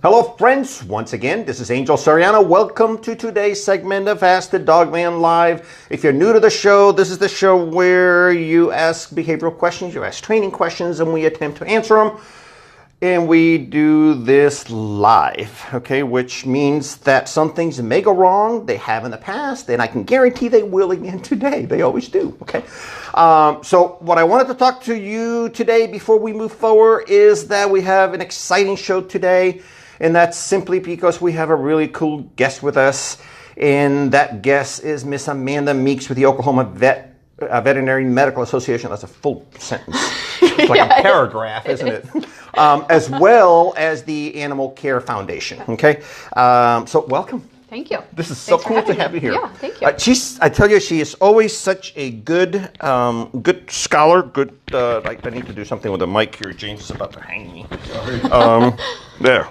Hello friends, once again, this is Angel Soriano. Welcome to today's segment of Ask the Dogman Live. If you're new to the show, this is the show where you ask behavioral questions, you ask training questions, and we attempt to answer them. And we do this live, okay, which means that some things may go wrong, they have in the past, and I can guarantee they will again today. They always do, okay? So what I wanted to talk to you today before we move forward is that we have an exciting show today. And that's simply because we have a really cool guest with us. And that guest is Miss Amanda Meeks with the Oklahoma Veterinary Medical Association. That's a full sentence. It's like a paragraph, isn't it? As well as the Animal Care Foundation. Okay. So welcome. Thank you. This is so cool to have you here. Yeah, thank you. I tell you, she is always such a good scholar. Good. I need to do something with the mic here. James is about to hang me. There.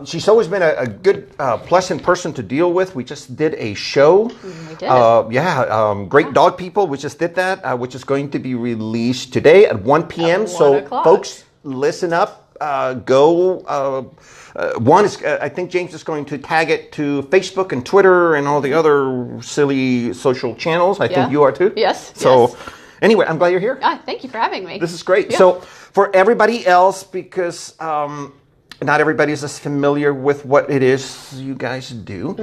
She's always been a good, pleasant person to deal with. We just did a show. We did. Great Dog People. We just did that, which is going to be released today at 1 p.m. So, folks, listen up. One is, I think James is going to tag it to Facebook and Twitter and all the other silly social channels. I think you are too. Yes. So, anyway, I'm glad you're here. Thank you for having me. This is great. Yeah. So, for everybody else, because not everybody's as familiar with what it is you guys do.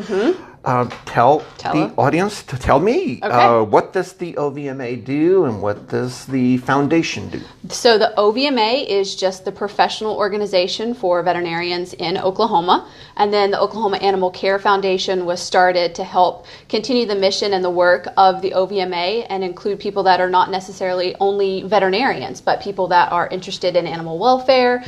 Tell the audience, tell me, what does the OVMA do and what does the foundation do? So the OVMA is just the professional organization for veterinarians in Oklahoma. And then the Oklahoma Animal Care Foundation was started to help continue the mission and the work of the OVMA and include people that are not necessarily only veterinarians, but people that are interested in animal welfare,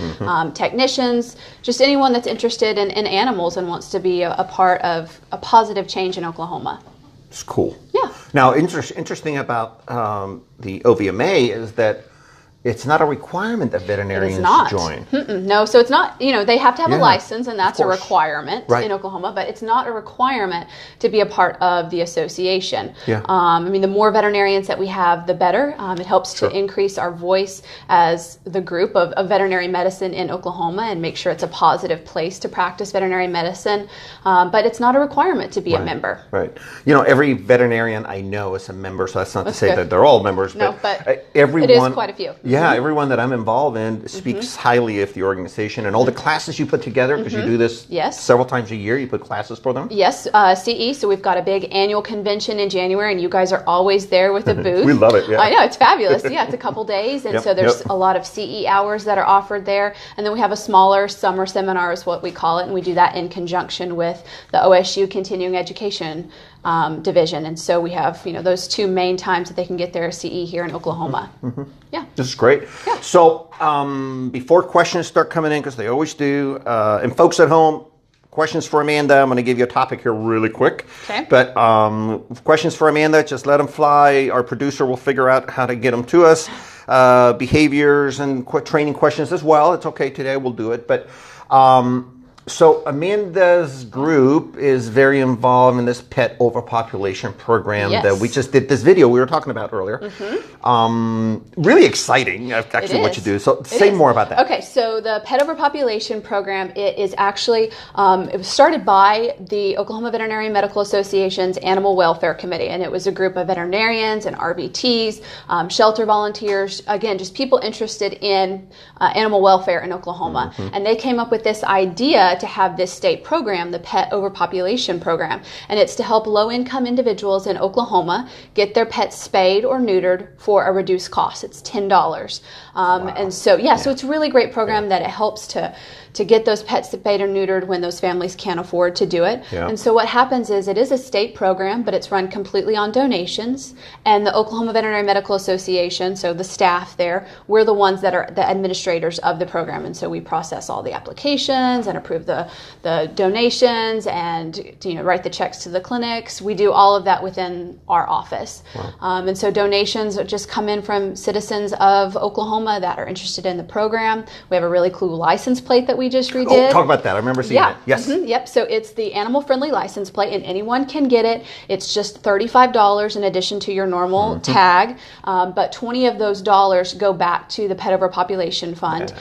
technicians, just anyone that's interested in animals and wants to be a part of a positive change in Oklahoma. It's cool. Yeah. Now, interesting about the OVMA is that it's not a requirement that veterinarians join. No, so it's not, they have to have a license, and that's a requirement in Oklahoma, but it's not a requirement to be a part of the association. Yeah. The more veterinarians that we have, the better. It helps to increase our voice as the group of veterinary medicine in Oklahoma and make sure it's a positive place to practice veterinary medicine. But it's not a requirement to be a member. Right. Every veterinarian I know is a member, so that's not to say that they're all members, but everyone, it is quite a few. Yeah, everyone that I'm involved in speaks highly of the organization and all the classes you put together, because you do this several times a year. You put classes for them. Yes, CE. So we've got a big annual convention in January, and you guys are always there with a booth. We love it. Yeah. I know, it's fabulous. Yeah, it's a couple days, and so there's a lot of CE hours that are offered there, and then we have a smaller summer seminar, is what we call it, and we do that in conjunction with the OSU Continuing Education division, and so we have those two main times that they can get their CE here in Oklahoma. Yeah, this is great. Yeah. So before questions start coming in, because they always do, and folks at home, questions for Amanda. I'm going to give you a topic here really quick. Okay. But questions for Amanda, just let them fly. Our producer will figure out how to get them to us. Behaviors and training questions as well. It's okay today. We'll do it, but. So Amanda's group is very involved in this pet overpopulation program that we just did this video we were talking about earlier. Really exciting, actually, what you do. So say more about that. Okay, so the pet overpopulation program, it is actually, it was started by the Oklahoma Veterinary Medical Association's Animal Welfare Committee, and it was a group of veterinarians and RVTs, shelter volunteers, again, just people interested in animal welfare in Oklahoma. And they came up with this idea to have this state program, the Pet Overpopulation Program. And it's to help low-income individuals in Oklahoma get their pets spayed or neutered for a reduced cost. It's $10. And so, so it's a really great program that it helps to get those pets spayed or neutered when those families can't afford to do it. And so what happens is it is a state program, but it's run completely on donations. And the Oklahoma Veterinary Medical Association, so the staff there, we're the ones that are the administrators of the program. And so we process all the applications and approve the donations and write the checks to the clinics. We do all of that within our office. And so donations just come in from citizens of Oklahoma that are interested in the program. We have a really cool license plate that we we just redid. Oh, talk about that. I remember seeing it. Yes. Yep. So it's the animal-friendly license plate, and anyone can get it. It's just $35 in addition to your normal tag, but 20 of those dollars go back to the Pet Overpopulation Fund.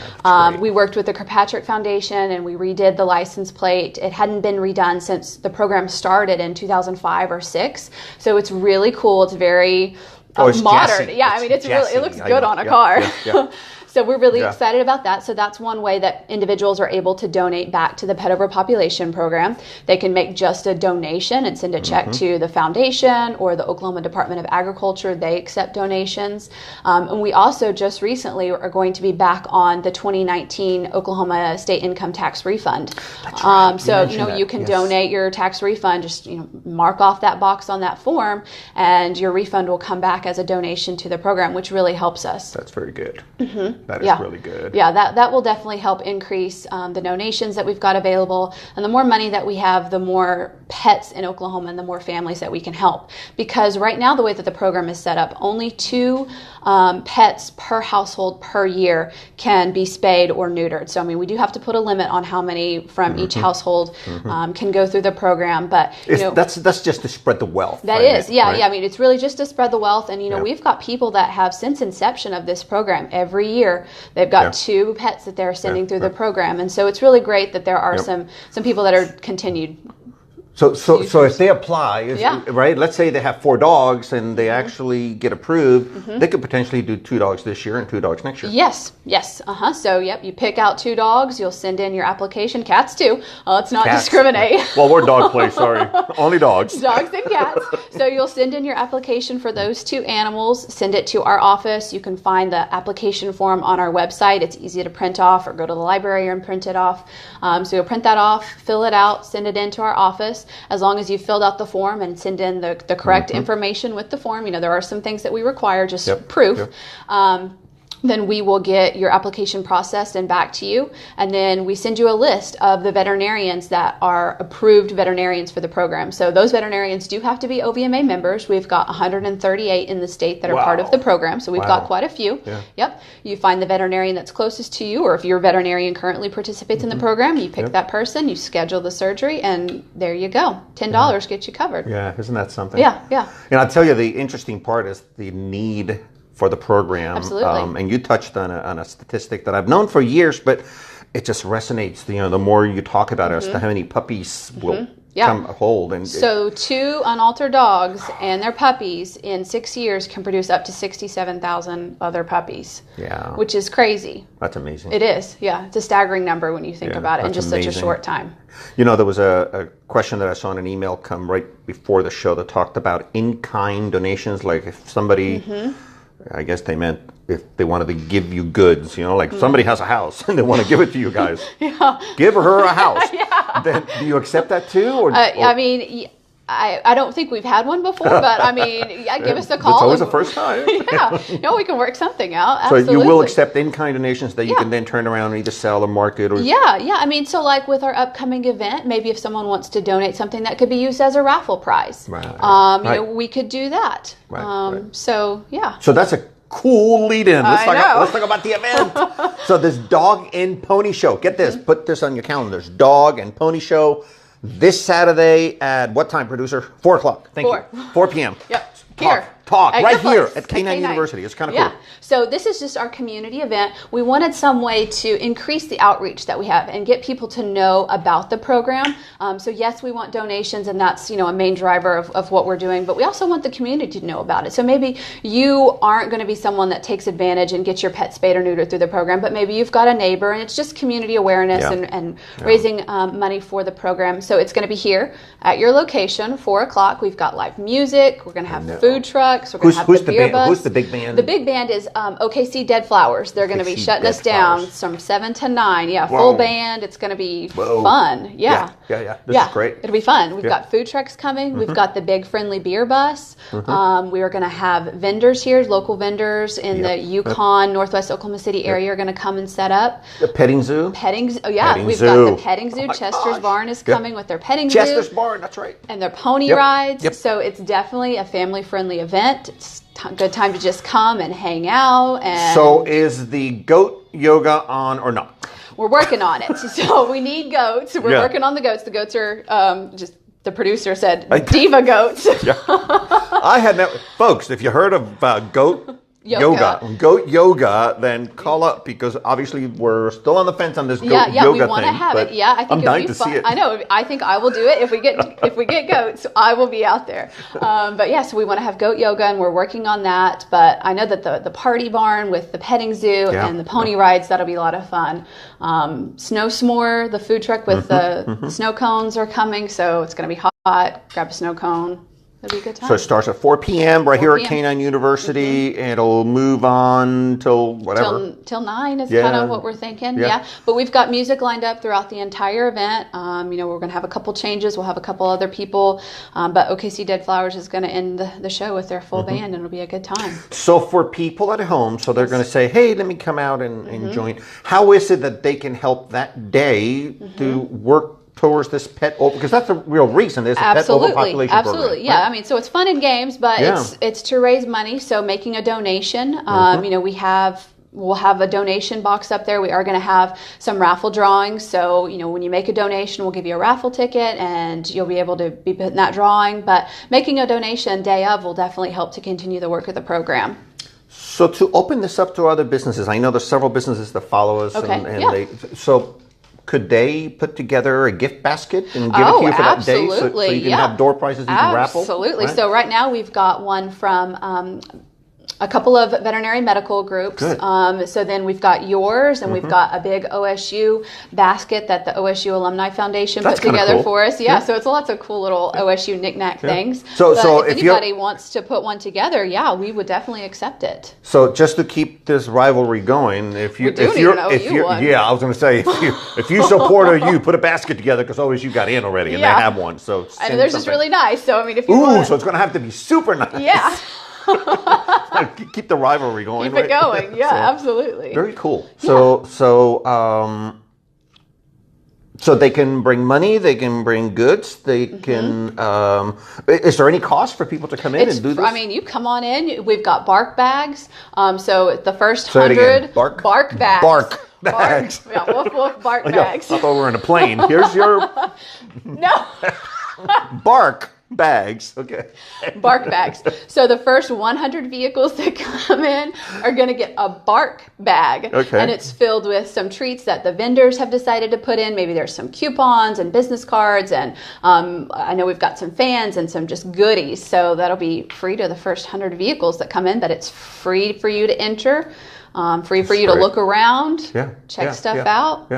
We worked with the Kirkpatrick Foundation, and we redid the license plate. It hadn't been redone since the program started in 2005 or 6, so it's really cool. It's very it's modern. Jassy. Yeah, I mean, it's really, it looks I good know. on a car. Yeah. So we're really excited about that. So that's one way that individuals are able to donate back to the Pet Overpopulation program. They can make just a donation and send a check to the foundation or the Oklahoma Department of Agriculture. They accept donations. And we also just recently are going to be back on the 2019 Oklahoma state income tax refund. That's right. So, you can donate your tax refund, just, mark off that box on that form, and your refund will come back as a donation to the program, which really helps us. That's very good. That is really good. Yeah, that will definitely help increase the donations that we've got available. And the more money that we have, the more pets in Oklahoma and the more families that we can help. Because right now, the way that the program is set up, only 2 pets per household per year can be spayed or neutered. So, I mean, we do have to put a limit on how many from each household can go through the program. But, that's just to spread the wealth. That is, yeah. I mean, it's really just to spread the wealth. And, we've got people that have, since inception of this program, every year, they've got 2 pets that they're sending through the program. And so it's really great that there are some people that are continued. So if they apply, right? Let's say they have 4 dogs and they actually get approved, they could potentially do 2 dogs this year and 2 dogs next year. Yes. So, you pick out 2 dogs, you'll send in your application. Cats too. Let's not discriminate. Well, we're dog place, sorry. Only dogs. Dogs and cats. So you'll send in your application for those 2 animals, send it to our office. You can find the application form on our website. It's easy to print off, or go to the library and print it off. So you'll print that off, fill it out, send it into our office. As long as you filled out the form and send in the correct information with the form, there are some things that we require, just proof. Then we will get your application processed and back to you. And then we send you a list of the veterinarians that are approved veterinarians for the program. So those veterinarians do have to be OVMA members. We've got 138 in the state that are part of the program. So we've got quite a few. Yep. You find the veterinarian that's closest to you, or if your veterinarian currently participates in the program, you pick that person, you schedule the surgery, and there you go. $10 gets you covered. Yeah, isn't that something? Yeah. And I'll tell you, the interesting part is the need for the program. Absolutely. And you touched on a statistic that I've known for years, but it just resonates. The more you talk about it, as to how many puppies will come hold. And so 2 unaltered dogs and their puppies in 6 years can produce up to 67,000 other puppies. Yeah. Which is crazy. That's amazing. It is. Yeah. It's a staggering number when you think about it in just such a short time. There was a question that I saw in an email come right before the show that talked about in-kind donations. Like if somebody, I guess they meant if they wanted to give you goods, like somebody has a house and they want to give it to you guys. Give her a house. Then do you accept that too? Or I mean, I don't think we've had one before, but I mean, give us a call. It's always the first time. We can work something out. So Absolutely. you will accept in-kind donations that you can then turn around and either sell or market or... Yeah. I mean, so like with our upcoming event, maybe if someone wants to donate something that could be used as a raffle prize, we could do that. So, yeah. So that's a cool lead-in. Let's talk about the event. So this Dog and Pony Show. Get this. Put this on your calendars. Dog and Pony Show this Saturday at what time, producer? 4 o'clock. Thank you. 4 p.m. Yep. Talk at right here place, at K9 University. It's kind of cool. So this is just our community event. We wanted some way to increase the outreach that we have and get people to know about the program. So yes, we want donations, and that's a main driver of what we're doing. But we also want the community to know about it. So maybe you aren't going to be someone that takes advantage and gets your pet spayed or neutered through the program, but maybe you've got a neighbor, and it's just community awareness and raising money for the program. So it's going to be here at your location, 4 o'clock. We've got live music. We're going to have food trucks. We're going to have the beer bus. Who's the big band? The big band is OKC Dead Flowers. They're going to be shutting us down from 7 to 9. Full band. It's going to be fun. This is great. It'll be fun. We've got food trucks coming. We've got the big friendly beer bus. We are going to have vendors here, local vendors in the Yukon, Northwest Oklahoma City area are going to come and set up. The petting zoo? Petting zoo. We've got the petting zoo. Chester's Barn is coming with their petting zoo. Chester's Barn, that's right. And their pony rides. So it's definitely a family-friendly event. It's a good time to just come and hang out. And so is the goat yoga on or not? We're working on it. So we need goats. We're Yeah. working on the goats. The goats are just, the producer said, diva goats. I had never, folks, if you heard of goat yoga, then call up, because obviously we're still on the fence on this goat yoga thing. We want to have it. Yeah, I think I'm dying to see it. I know. I think I will do it if we get goats. I will be out there. But yeah, so we want to have goat yoga, and we're working on that. But I know that the party barn with the petting zoo and the pony rides, that'll be a lot of fun. Snow S'more, the food truck with the snow cones are coming, so it's going to be hot. Grab a snow cone. It'll be a good time. So it starts at 4 p.m. right here at Canine University. It'll move on till whatever. Till 9 is kind of what we're thinking. Yeah. But we've got music lined up throughout the entire event. We're going to have a couple changes. We'll have a couple other people. But OKC Dead Flowers is going to end the show with their full band, and it'll be a good time. So for people at home, so they're going to say, hey, let me come out and join. How is it that they can help that day to work towards this because that's the real reason is pet overpopulation program, right? I mean, so it's fun and games, but it's to raise money. So making a donation, we'll have a donation box up there. We are going to have some raffle drawings. So, when you make a donation, we'll give you a raffle ticket and you'll be able to be put in that drawing. But making a donation day of will definitely help to continue the work of the program. So to open this up to other businesses, I know there's several businesses that follow us. Could they put together a gift basket and give it to you for that day so you can have door prizes you can raffle? Absolutely. Right? So right now we've got one from a couple of veterinary medical groups. So then we've got yours, and we've got a big OSU basket that the OSU Alumni Foundation put together for us. So it's lots of cool little OSU knick-knack things. So if anybody wants to put one together, we would definitely accept it. So just to keep this rivalry going, I was going to say, if you support OU, put a basket together, because OSU got in already and they have one. So and they're just really nice. So I mean, if you so it's going to have to be super nice. Yeah. Keep the rivalry going. Keep it going. Yeah, absolutely. Very cool. So they can bring money, they can bring goods, they can. Is there any cost for people to come in and do this? I mean, you come on in. We've got bark bags. So the first 100 bark bags. Bark bags. Woof woof bark bags. I thought we were in a plane. Here's your bark bags. Okay. Bark bags. So the first 100 vehicles that come in are going to get a bark bag. Okay. And it's filled with some treats that the vendors have decided to put in. Maybe there's some coupons and business cards. And I know we've got some fans and some just goodies. So that'll be free to the first 100 vehicles that come in, but it's free for you to enter. Free for you to look around, check stuff out.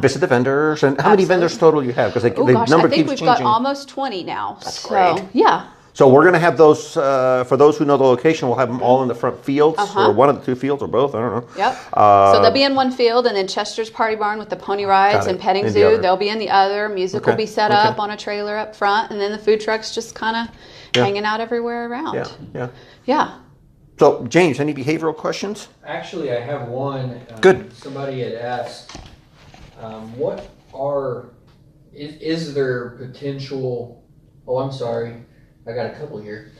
Visit the vendors. And how many vendors total you have? Because the number keeps changing. I think we've got almost 20 now. That's great. Yeah. So we're going to have those, for those who know the location, we'll have them all in the front fields, or one of the two fields, or both, I don't know. Yep. So they'll be in one field, and then Chester's Party Barn with the pony rides and petting zoo, they'll be in the other. Music will be set up on a trailer up front, and then the food truck's just kind of hanging out everywhere around. Yeah. So, James, any behavioral questions? Actually, I have one. Good. Somebody had asked, is there potential, I'm sorry, I got a couple here.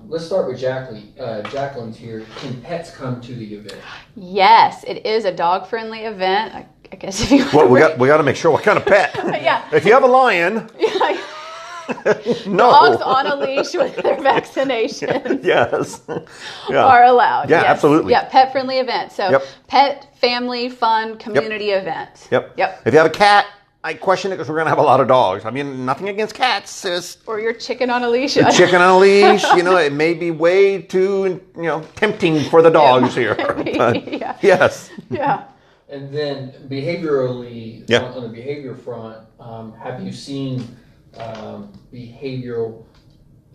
Let's start with Jacqueline. Jacqueline's here. Can pets come to the event? Yes, it is a dog-friendly event. I guess if you we got to make sure what kind of pet. If you have a lion... Dogs on a leash with their vaccinations are allowed. Yeah, absolutely. Yeah, pet-friendly event. So pet, family, fun, community event. Yep. If you have a cat, I question it because we're going to have a lot of dogs. I mean, nothing against cats. Or your chicken on a leash. Chicken on a leash. It may be way too, tempting for the dogs here. Yes. Yeah. And then behaviorally, on the behavior front, have you seen behavioral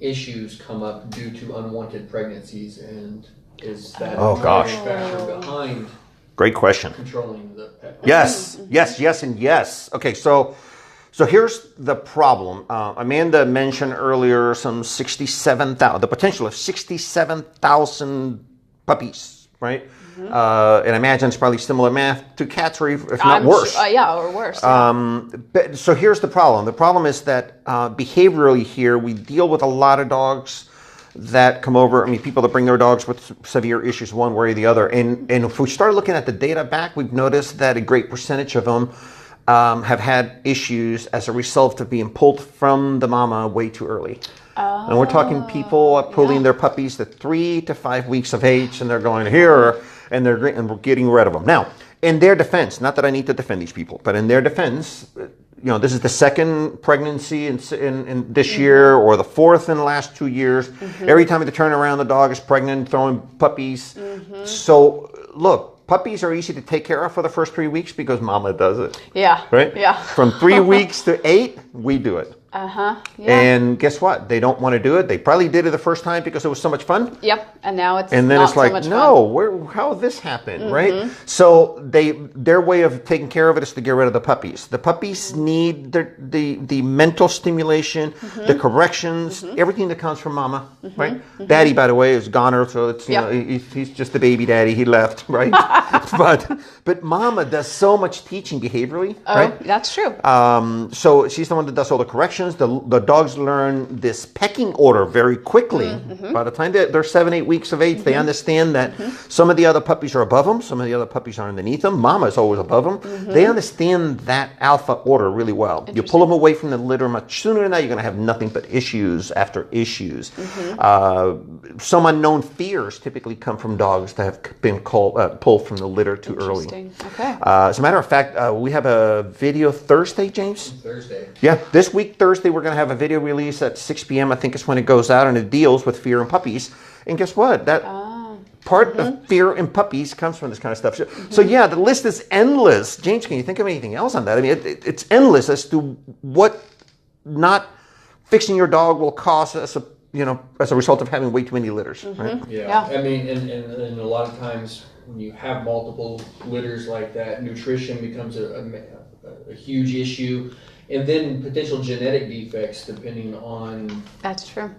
issues come up due to unwanted pregnancies, and is that a factor behind great question controlling the pet? Yes, and yes. Okay, so here's the problem. Amanda mentioned earlier the potential of 67,000 puppies, right? And I imagine it's probably similar math to cats, or if not worse. Or worse. So here's the problem. The problem is that behaviorally here, we deal with a lot of dogs that come over. I mean, people that bring their dogs with severe issues one way or the other. And if we start looking at the data back, we've noticed that a great percentage of them have had issues as a result of being pulled from the mama way too early. Oh, and we're talking people pulling their puppies at 3 to 5 weeks of age, and they're going here, and we're getting rid of them. Now, in their defense, not that I need to defend these people, but in their defense, this is the second pregnancy in this year, or the fourth in the last 2 years. Every time they turn around, the dog is pregnant, throwing puppies. So, look, puppies are easy to take care of for the first 3 weeks because mama does it. Yeah. Right? Yeah. From 3 weeks to 8, we do it. Yeah. And guess what? They don't want to do it. They probably did it the first time because it was so much fun. Yep. And now it's and then not it's like, so much no, fun. how did this happen, right? So their way of taking care of it is to get rid of the puppies. The puppies need the mental stimulation, the corrections, everything that comes from mama, right? Daddy, by the way, is goner, so it's he's just the baby daddy. He left, right? but mama does so much teaching behaviorally, right? That's true. So she's the one that does all the corrections. The dogs learn this pecking order very quickly. By the time they're 7-8 weeks of age, they understand that some of the other puppies are above them, some of the other puppies are underneath them. Mama is always above them. They understand that alpha order really well. You pull them away from the litter much sooner than that, you're going to have nothing but issues after issues. Some unknown fears typically come from dogs that have been pulled from the litter too early. Okay. As a matter of fact, we have a video Thursday, James? Thursday. Yeah, this week, Thursday, we're going to have a video release at 6 p.m. I think it's when it goes out, and it deals with fear in puppies. And guess what? That part of fear in puppies comes from this kind of stuff. So yeah, the list is endless. James, can you think of anything else on that? I mean, it's endless as to what not fixing your dog will cause as a result of having way too many litters. Right? Yeah. I mean, and a lot of times when you have multiple litters like that, nutrition becomes a huge issue. And then potential genetic defects depending on That's true.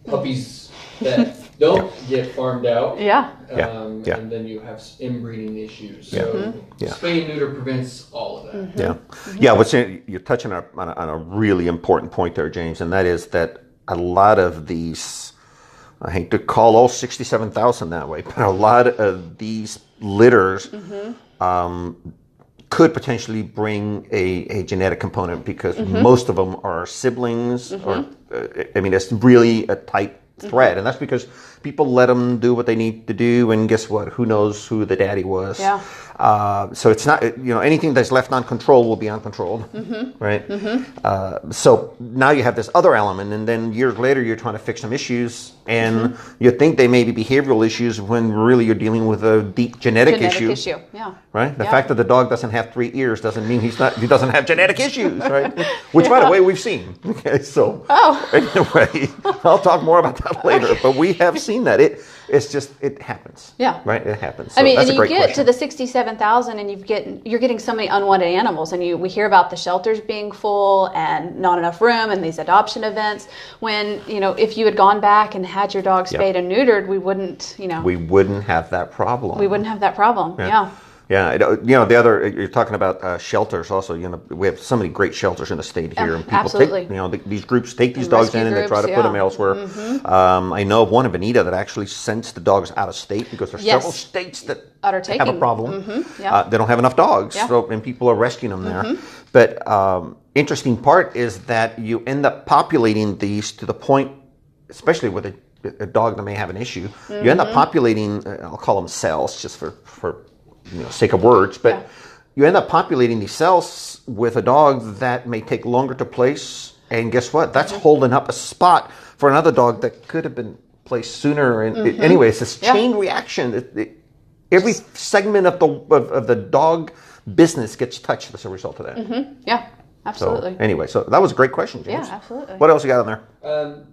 puppies that don't get farmed out. And then you have inbreeding issues. So spay and neuter prevents all of that. You're touching on a really important point there, James, and that is that a lot of these, I hate to call all 67,000 that way, but a lot of these litters could potentially bring a genetic component because most of them are siblings, or it's really a tight thread, and that's because people let them do what they need to do, and guess what? Who knows who the daddy was? So it's not, anything that's left uncontrolled will be uncontrolled, right? So now you have this other element, and then years later you're trying to fix some issues, and you think they may be behavioral issues when really you're dealing with a deep genetic issue. Right? The fact that the dog doesn't have 3 ears doesn't mean he doesn't have genetic issues, right? Which, by the way, we've seen. Okay, so anyway, I'll talk more about that later, but we have seen that. It happens. Right? It happens. So I mean, that's and a you great get question. to the 67,000 and you're getting so many unwanted animals, and we hear about the shelters being full and not enough room and these adoption events when, if you had gone back and had your dog spayed and neutered, we wouldn't, we wouldn't have that problem. We wouldn't have that problem. Yeah, the other, you're talking about shelters also. We have so many great shelters in the state here, and people absolutely. take, these groups take these dogs in and they try to put them elsewhere. I know of one in Bonita that actually sends the dogs out of state because there's several states that have a problem. They don't have enough dogs, and people are rescuing them there. But interesting part is that you end up populating these to the point, especially with a dog that may have an issue, you end up populating, I'll call them cells just for sake of words, but you end up populating these cells with a dog that may take longer to place, and guess what? That's holding up a spot for another dog that could have been placed sooner. And anyway, it's this chain reaction. Every segment of the dog business gets touched as a result of that. Yeah, absolutely. So, anyway, so that was a great question, James. Yeah, absolutely. What else you got on there?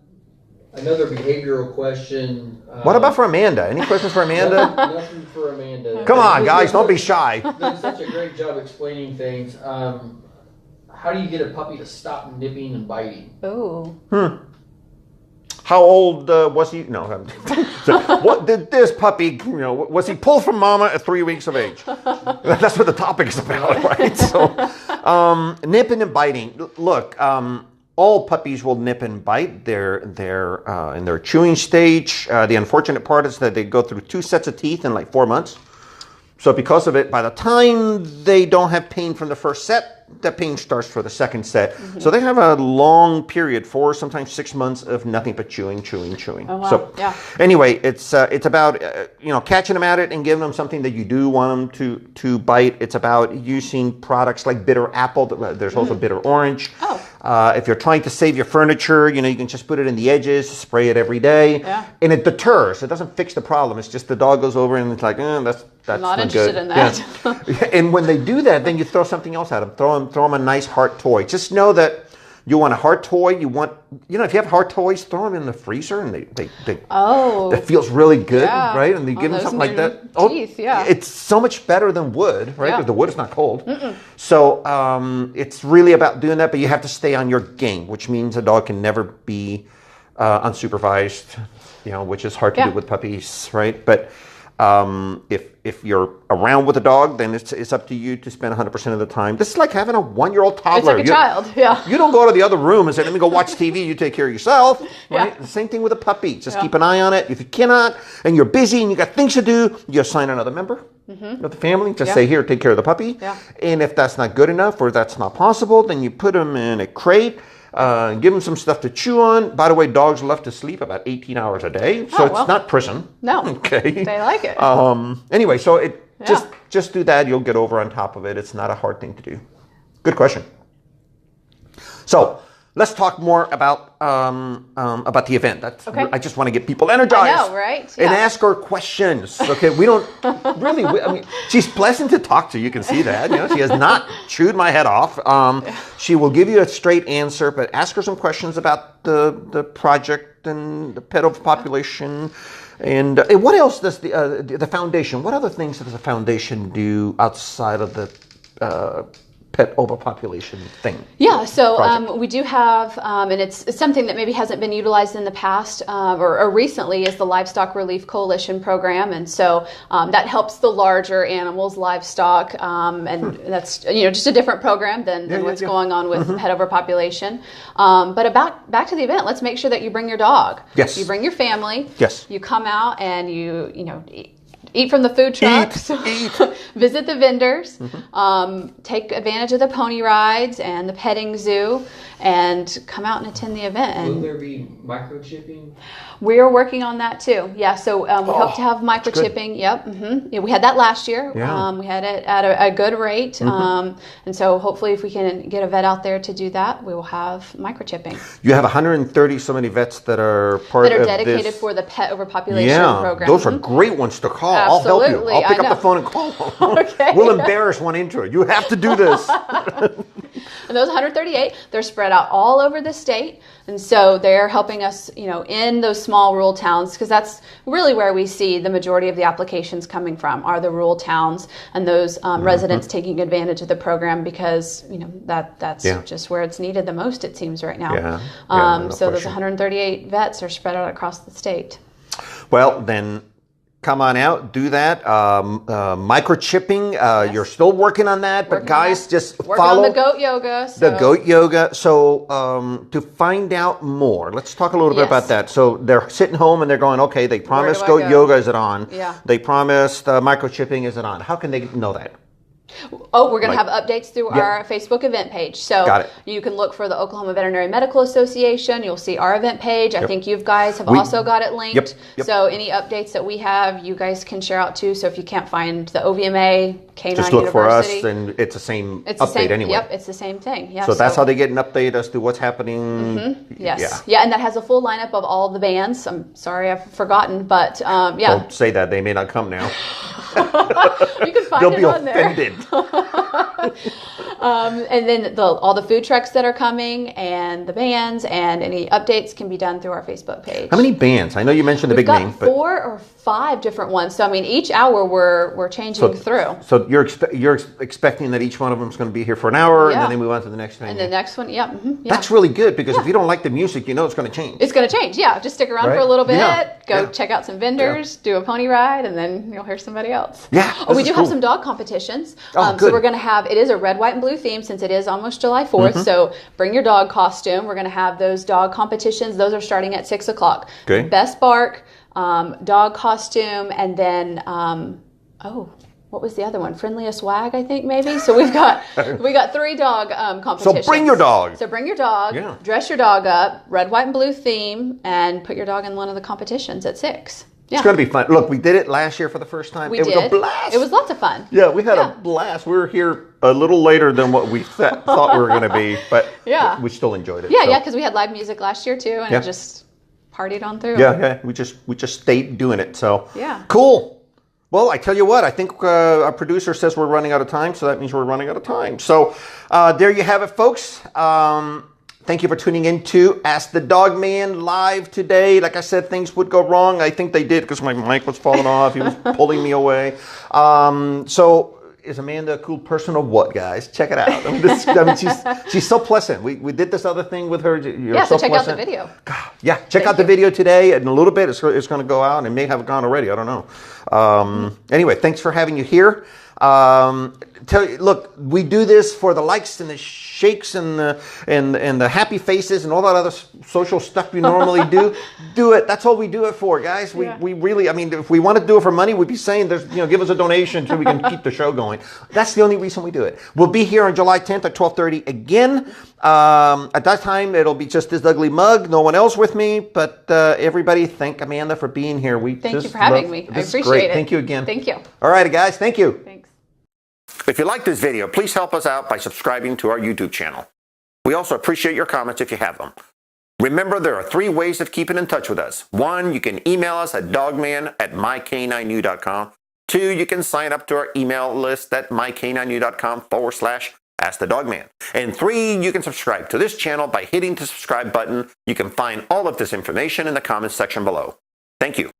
Another behavioral question. What about for Amanda? Any questions for Amanda? Nothing for Amanda. Come on, guys, don't be shy. Done such a great job explaining things. How do you get a puppy to stop nipping and biting? Oh. How old was he? No. So, what did this puppy? Was he pulled from mama at 3 weeks of age? That's what the topic is about, right? So, nipping and biting. Look, all puppies will nip and bite. They're in their chewing stage. The unfortunate part is that they go through 2 sets of teeth in like 4 months. So because of it, by the time they don't have pain from the first set, the pain starts for the second set. So they have a long period, 4, sometimes 6 months of nothing but chewing. Oh, wow. So anyway, it's about catching them at it and giving them something that you do want them to bite. It's about using products like bitter apple. There's also bitter orange. Oh. If you're trying to save your furniture, you can just put it in the edges, spray it every day, and it deters. It doesn't fix the problem. It's just the dog goes over and it's like, that's not interested good. in that. Yeah. And when they do that, then you throw something else at them. Throw them a nice heart toy. Just know that you want a heart toy. You want, if you have heart toys, throw them in the freezer, and that feels really good, right? And you give them something like that. Teeth, it's so much better than wood, right? Because the wood is not cold. So it's really about doing that, but you have to stay on your game, which means a dog can never be unsupervised, which is hard to do with puppies, right? But if you're around with a dog, then it's up to you to spend 100% of the time. This is like having a 1-year-old toddler. It's like a child, You don't go to the other room and say, let me go watch TV, you take care of yourself. Right? The same thing with a puppy. Just keep an eye on it. If you cannot, and you're busy and you got things to do, you assign another member of the family. Just say, here, take care of the puppy. And if that's not good enough or that's not possible, then you put them in a crate. Give them some stuff to chew on. By the way, dogs love to sleep about 18 hours a day, so it's not prison. No, okay, they like it. Anyway, so just do that. You'll get over on top of it. It's not a hard thing to do. Good question. So let's talk more about the event. I just want to get people energized. I know, right? And ask her questions. Okay, we don't really. She's pleasant to talk to. You can see that. She has not chewed my head off. She will give you a straight answer, but ask her some questions about the project and the pet overpopulation. And what else does the foundation? What other things does the foundation do outside of the pet overpopulation thing? Yeah, so we do have, and it's something that maybe hasn't been utilized in the past or recently, is the Livestock Relief Coalition program, and so that helps the larger animals, livestock, and that's just a different program than what's going on with pet overpopulation. But back to the event, let's make sure that you bring your dog. Yes. You bring your family. Yes. You come out and you eat from the food trucks, visit the vendors, take advantage of the pony rides and the petting zoo, and come out and attend the event. Will there be microchipping? We're working on that too. Yeah, so we hope to have microchipping. Yep. Yeah, we had that last year. Yeah. We had it at a good rate. And so hopefully if we can get a vet out there to do that, we will have microchipping. You have 130 so many vets that are part of this. That are dedicated for the pet overpopulation program. Those are great ones to call. Absolutely. I'll help you. I'll pick up the phone and call them. Okay. We'll embarrass one into it. You have to do this. And those 138, they're spread out all over the state. And so they're helping us, in those small rural towns, because that's really where we see the majority of the applications coming from, are the rural towns and those residents taking advantage of the program, because, that's just where it's needed the most, it seems, right now. So those 138 vets are spread out across the state. Well, then come on out, do that. Microchipping, you're still working on that, but guys, just follow on the goat yoga. The goat yoga. So to find out more, let's talk a little bit about that. So they're sitting home and they're going, okay, they promised goat yoga, is it on? Yeah. They promised microchipping, is it on? How can they know that? Oh, we're going to have updates through our Facebook event page. So you can look for the Oklahoma Veterinary Medical Association. You'll see our event page. I think you guys have also got it linked. So any updates that we have, you guys can share out too. So if you can't find the OVMA, Canine just look University, for us, and it's the same update anyway. Yep, it's the same thing. Yeah. So that's how they get an update as to what's happening. Yes. Yeah, and that has a full lineup of all the bands. I'm sorry, I've forgotten, but Don't say that. They may not come now. You can find They'll it be on offended. And then all the food trucks that are coming, and the bands, and any updates can be done through our Facebook page. How many bands? I know you mentioned the big name. We've got 4 or 5 different ones. So each hour we're changing through. So you're expecting that each one of them is going to be here for an hour, and then they move on to the next thing. And the next one, That's really good, because if you don't like the music, it's going to change. It's going to change. Yeah, just stick around for a little bit. Go check out some vendors, do a pony ride, and then you'll hear somebody else. else. Yeah. Oh, we do have some dog competitions. Oh, so we're going to have, it is a red, white, and blue theme since it is almost July 4th. So bring your dog costume. We're going to have those dog competitions. Those are starting at 6 o'clock. Okay. Best bark, dog costume, and then, what was the other one? Friendliest wag, I think, maybe. So we got 3 dog competitions. So bring your dog. So bring your dog. Yeah. Dress your dog up. Red, white, and blue theme, and put your dog in one of the competitions at 6. Yeah. It's going to be fun. Look, we did it last year for the first time. It was a blast. It was lots of fun. Yeah, we had a blast. We were here a little later than what we thought we were going to be, but we still enjoyed it. Yeah, because we had live music last year too, and it just partied on through. Yeah. We just stayed doing it. So yeah, cool. Well, I tell you what, I think our producer says we're running out of time, so that means we're running out of time. So there you have it, folks. Thank you for tuning in to Ask the Dogman live today. Like I said, things would go wrong. I think they did because my mic was falling off. He was pulling me away. So is Amanda a cool person or what, guys? Check it out. I mean, she's so pleasant. We did this other thing with her. You're so check pleasant. out the video. God, yeah, check out the video today. In a little bit, it's going to go out, and it may have gone already. I don't know. Anyway, thanks for having you here. Look, we do this for the likes and the shakes and the happy faces and all that other social stuff you normally do. Do it. That's all we do it for, guys. We really, I mean, if we want to do it for money, we'd be saying, give us a donation so we can keep the show going. That's the only reason we do it. We'll be here on July 10th at 12:30 again. At that time, it'll be just this ugly mug, no one else with me. But everybody, thank Amanda for being here. Thank you for having me. I appreciate it. Thank you again. Thank you. All right, guys. Thank you. Thanks. If you like this video, please help us out by subscribing to our YouTube channel. We also appreciate your comments if you have them. Remember, there are 3 ways of keeping in touch with us. 1, you can email us at dogman@mycanineu.com. 2, you can sign up to our email list at mycanineu.com/askthedogman. And 3, you can subscribe to this channel by hitting the subscribe button. You can find all of this information in the comments section below. Thank you.